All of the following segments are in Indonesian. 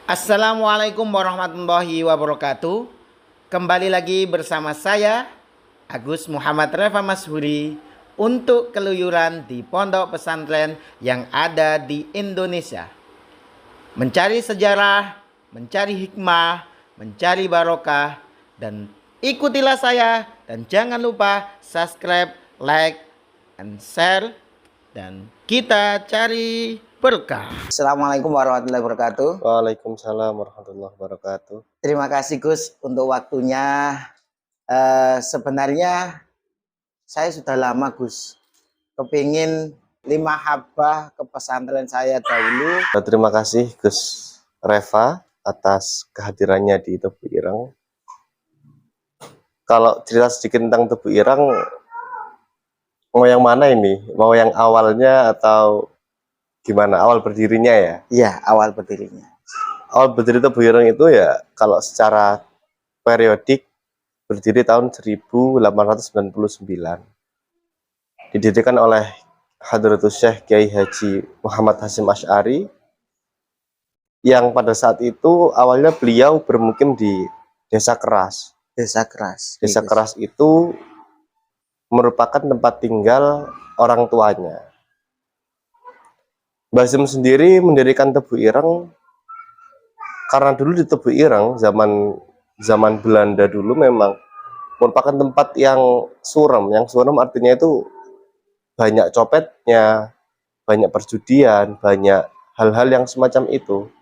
Assalamualaikum warahmatullahi wabarakatuh. Kembali lagi bersama saya Agus Muhammad Reva Mashuri untuk keluyuran di pondok pesantren yang ada di Indonesia. Mencari sejarah, mencari hikmah, mencari barokah, dan ikutilah saya dan jangan lupa subscribe, like, and share, dan kita cari berkah. Assalamualaikum warahmatullahi wabarakatuh. Waalaikumsalam warahmatullahi wabarakatuh. Terima kasih Gus untuk waktunya. Sebenarnya saya sudah lama Gus kepingin 5 habah ke pesantren saya dahulu. Terima kasih Gus Reva atas kehadirannya di Tebu Ireng. Kalau cerita sedikit tentang Tebu Ireng, mau yang mana ini? Mau yang awalnya atau gimana? Awal berdirinya ya? Iya, awal berdirinya. Awal berdiri Tebu Ireng itu ya kalau secara periodik berdiri tahun 1899. Didirikan oleh Hadratus Syekh Kiai Haji Muhammad Hasyim Asy'ari yang pada saat itu awalnya beliau bermukim di Desa Keras. Desa Keras. Desa Keras itu merupakan tempat tinggal orang tuanya. Mbah Hasyim sendiri mendirikan Tebu Ireng karena dulu di Tebu Ireng zaman Belanda dulu memang merupakan tempat yang suram. Yang suram artinya itu banyak copetnya, banyak perjudian, banyak hal-hal yang semacam itu.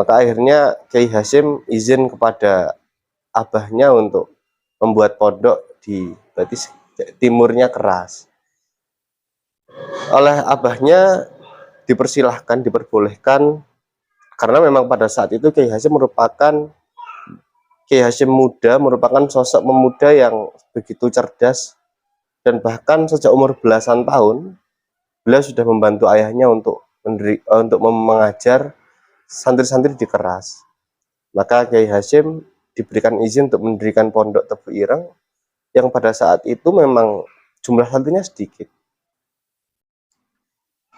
Maka akhirnya Kiai Hasyim izin kepada abahnya untuk membuat pondok di berarti timurnya Keras. Oleh abahnya diperbolehkan karena memang pada saat itu Kiai Hasyim muda, merupakan sosok pemuda yang begitu cerdas dan bahkan sejak umur belasan tahun beliau sudah membantu ayahnya untuk mengajar santri-santri di Keras. Maka Kiai Hasyim diberikan izin untuk mendirikan pondok Tebu Ireng yang pada saat itu memang jumlah santrinya sedikit.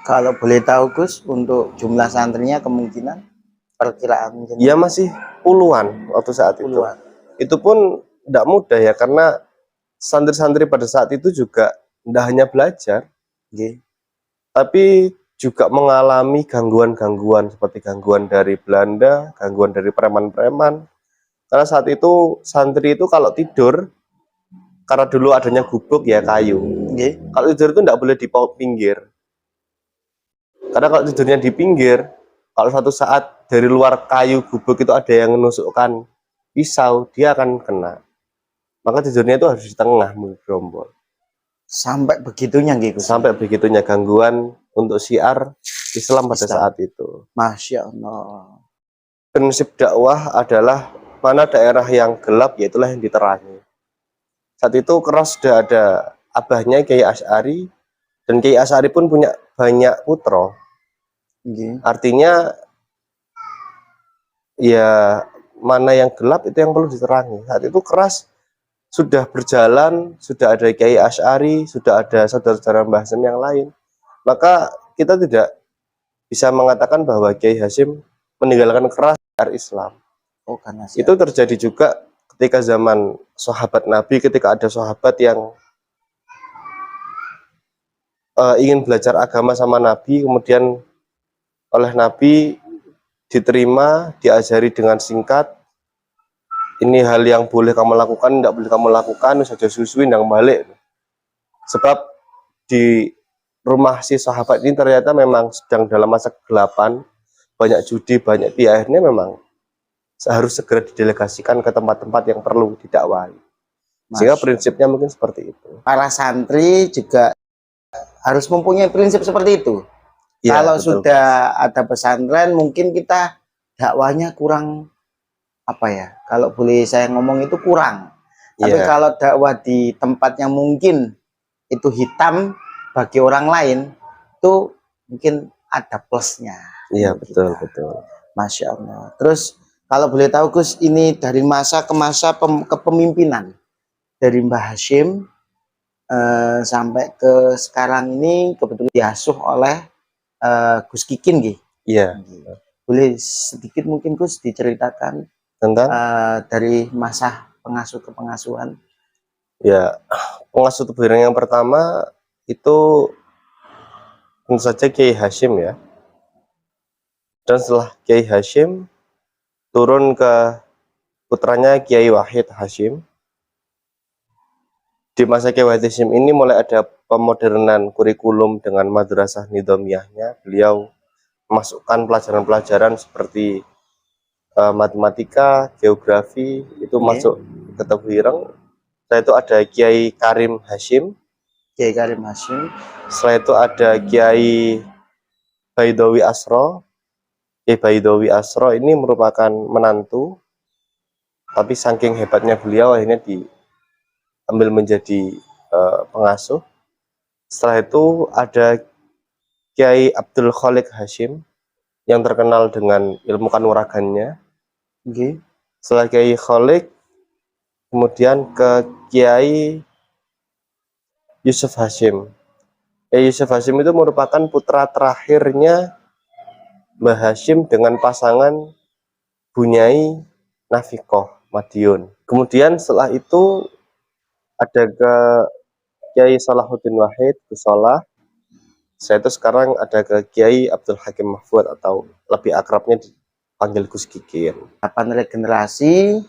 Kalau boleh tahu Gus, untuk jumlah santrinya kemungkinan perkiraan? Ya masih puluhan waktu saat puluhan. Itu pun tidak mudah ya, karena santri-santri pada saat itu juga tidak hanya belajar, tapi juga mengalami gangguan-gangguan seperti gangguan dari Belanda, gangguan dari preman-preman. Karena saat itu santri itu kalau tidur, karena dulu adanya gubuk ya kayu, kalau tidur itu tidak boleh di pinggir. Karena kalau tidurnya di pinggir, kalau suatu saat dari luar kayu gubuk itu ada yang menusukkan pisau, dia akan kena. Maka tidurnya itu harus di tengah, gerombol. Sampai begitunya gitu. Sampai begitunya gangguan untuk syiar Islam pada saat itu. Masya Allah. Prinsip dakwah adalah mana daerah yang gelap, yaitulah yang diterangi. Saat itu Keras sudah ada abahnya Kiai Asy'ari, dan Kiai Asy'ari pun punya banyak putra. Artinya ya mana yang gelap itu yang perlu diterangi. Saat itu Keras sudah berjalan, sudah ada Kiai Asy'ari, sudah ada saudara-saudara Mbah Hasyim yang lain. Maka kita tidak bisa mengatakan bahwa Kiai Hasyim meninggalkan Keras dari Islam. Karena itu terjadi juga ketika zaman sahabat Nabi, ketika ada sahabat yang ingin belajar agama sama Nabi, kemudian oleh Nabi diterima, diajari dengan singkat. Ini hal yang boleh kamu lakukan, tidak boleh kamu lakukan, saja susuin dan balik. Sebab di rumah si sahabat ini ternyata memang sedang dalam masa kegelapan, banyak judi, banyak akhirnya memang harus segera didelegasikan ke tempat-tempat yang perlu didakwahi. Sehingga prinsipnya mungkin seperti itu. Para santri juga harus mempunyai prinsip seperti itu. Ya, kalau betul, sudah ada pesantren, mungkin kita dakwahnya kurang apa ya, kalau boleh saya ngomong itu kurang. Tapi kalau dakwah di tempat yang mungkin itu hitam bagi orang lain, itu mungkin ada plusnya. Iya, betul, betul. Masya Allah. Terus kalau boleh tahu Gus, ini dari masa ke masa kepemimpinan dari Mbah Hasyim sampai ke sekarang ini kebetulan diasuh oleh Gus Kikin, Iya. Boleh sedikit mungkin Gus diceritakan Tentang dari masa pengasuh ke pengasuhan. ya, pengasuh Tebu Ireng yang pertama itu tentu saja Kiai Hashim ya. Dan setelah Kiai Hashim turun ke putranya Kiai Wahid Hashim. Di masa Kiai Wahid Hashim ini mulai ada pemodernan kurikulum dengan madrasah nidhamiyahnya. Beliau memasukkan pelajaran-pelajaran seperti matematika, geografi itu masuk ke Tebu Ireng. Setelah itu ada Kiai Karim Hashim. Kiai Karim Hashim. Setelah itu ada Kiai Baidowi Asro. Kiai Baidowi Asro ini merupakan menantu, tapi saking hebatnya beliau akhirnya diambil menjadi pengasuh. Setelah itu ada Kiai Abdul Khalik Hashim yang terkenal dengan ilmu kanuragannya. Setelah Kiai Khalik, kemudian ke Kiai Yusuf Hashim. Kiai Yusuf Hashim itu merupakan putra terakhirnya Mbah Hashim dengan pasangan Bunyai Nafikoh Madiun. Kemudian setelah itu ada ke Kiai Salahuddin Wahid Gusolah. Saya itu sekarang ada ke Kiai Abdul Hakim Mahfud atau lebih akrabnya dipanggil Gus Kikir. 8 regenerasi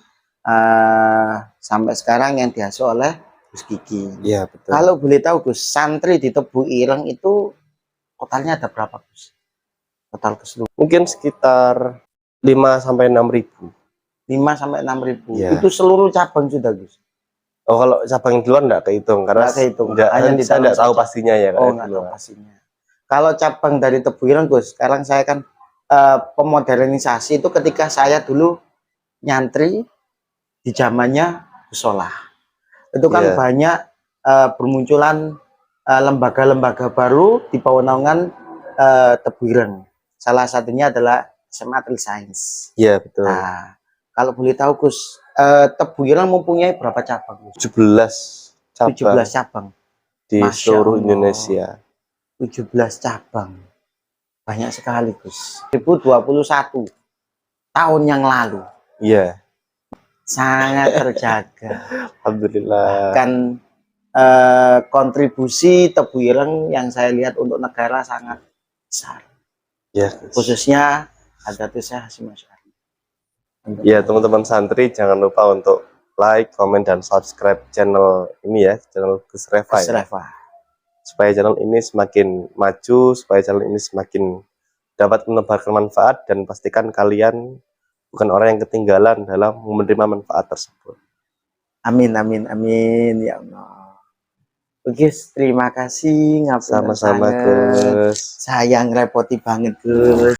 sampai sekarang yang diasuh oleh Gus Kiki. Iya betul. Kalau boleh tahu Gus, santri di Tebu Ireng itu totalnya ada berapa Gus? Total keseluruhan. Mungkin sekitar 5 sampai 6 ribu. 5 sampai 6 ribu. Ya. Itu seluruh cabang sudah Gus? Oh kalau cabang di luar enggak kehitung karena Nggak kehitung. Hanya saya enggak tahu pastinya ya. Oh enggak tahu pastinya. Kalau cabang dari Tebu Ireng Gus, sekarang saya kan pemodernisasi itu ketika saya dulu nyantri di zamannya Gusolah. Itu kan banyak bermunculan lembaga-lembaga baru di bawah naungan Tebu Ireng. Salah satunya adalah SMA Trisains. Iya betul. Nah, kalau boleh tahu Gus, Tebu Ireng mempunyai berapa cabang? 17 cabang. 17 cabang Di seluruh Indonesia. 17 cabang. Banyak sekali Gus. 2021 tahun yang lalu. Iya. Sangat terjaga. Alhamdulillah. Bahkan kontribusi Tebu Ireng yang saya lihat untuk negara sangat besar. Ya, khususnya Hadatus Hashim Asy'ari. Ya, teman-teman santri jangan lupa untuk like, komen, dan subscribe channel ini ya, channel Gus Reva. Gus Reva. Supaya channel ini semakin maju, supaya channel ini semakin dapat menebarkan manfaat, dan pastikan kalian bukan orang yang ketinggalan dalam menerima manfaat tersebut. Amin, amin, amin ya Allah. Gus, terima kasih. Sama-sama Gus. Saya ngerepoti banget Gus.